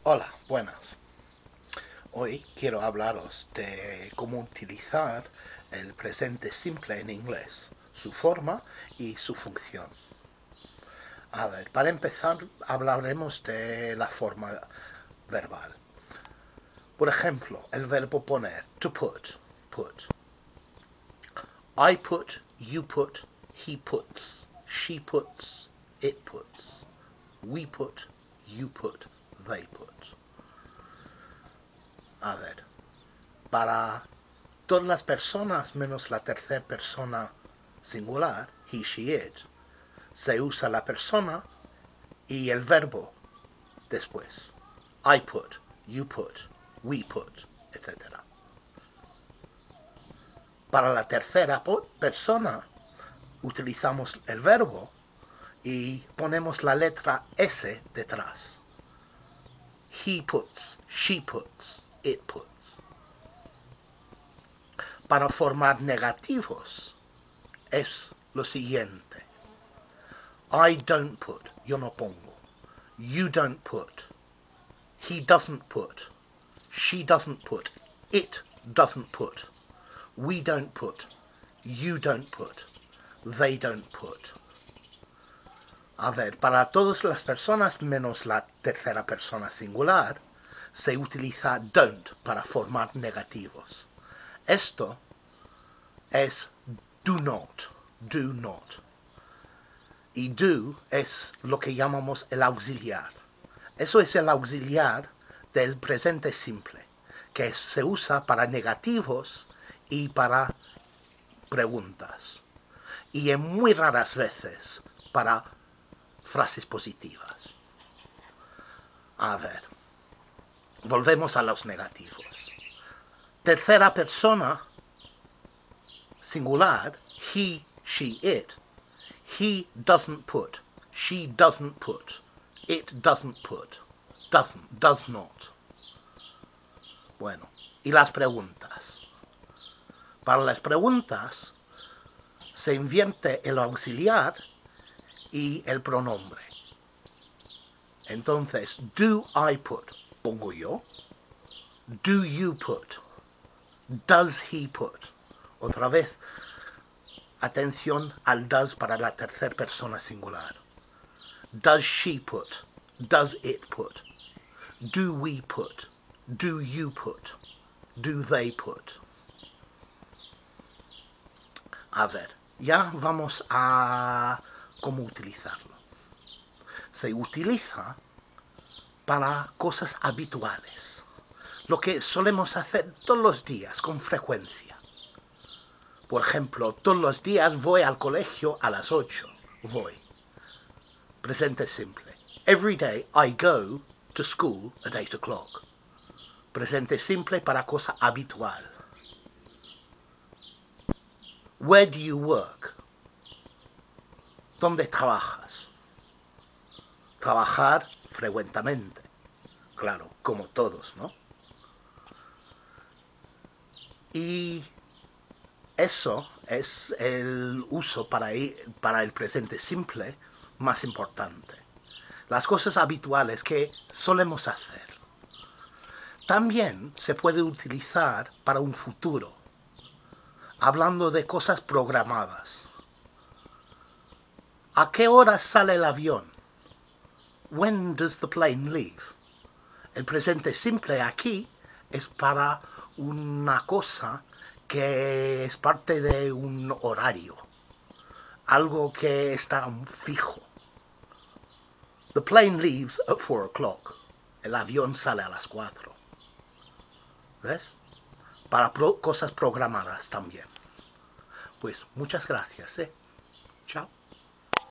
Hola, buenas. Hoy quiero hablaros de cómo utilizar el presente simple en inglés, su forma y su función. A ver, para empezar hablaremos de la forma verbal. Por ejemplo, el verbo poner, to put, put. I put, you put, he puts, she puts, it puts, we put, you put, they put. A ver, para todas las personas menos la tercera persona singular, he, she, it, se usa la persona y el verbo después. I put, you put, we put, etc. Para la tercera persona utilizamos el verbo y ponemos la letra S detrás. He puts, she puts, it puts. Para formar negativos es lo siguiente. I don't put, yo no pongo. You don't put. He doesn't put. She doesn't put. It doesn't put. We don't put. You don't put. They don't put. A ver, para todas las personas menos la tercera persona singular, se utiliza don't para formar negativos. Esto es do not, do not. Y do es lo que llamamos el auxiliar. Eso es el auxiliar del presente simple, que se usa para negativos y para preguntas. Y en muy raras veces para frases positivas. A ver, volvemos a los negativos. Tercera persona singular, he, she, it. He doesn't put. She doesn't put. It doesn't put. Doesn't, does not. Bueno, y las preguntas. Para las preguntas se invierte el auxiliar y el pronombre. Entonces, do I put? Pongo yo. Do you put? Does he put? Otra vez, atención al does para la tercera persona singular. Does she put? Does it put? Do we put? Do you put? Do they put? A ver, ya vamos a cómo utilizarlo. Se utiliza para cosas habituales, lo que solemos hacer todos los días con frecuencia. Por ejemplo, todos los días voy al colegio a las 8. Voy. Presente simple. Every day I go to school at 8 o'clock. Presente simple para cosa habitual. Where do you work? ¿Dónde trabajas? Trabajar frecuentemente. Claro, como todos, ¿no? Y eso es el uso para el presente simple más importante. Las cosas habituales que solemos hacer. También se puede utilizar para un futuro, hablando de cosas programadas. ¿A qué hora sale el avión? When does the plane leave? El presente simple aquí es para una cosa que es parte de un horario, algo que está fijo. The plane leaves at 4 o'clock. El avión sale a las 4. ¿Ves? Para cosas programadas también. Pues muchas gracias, Chao.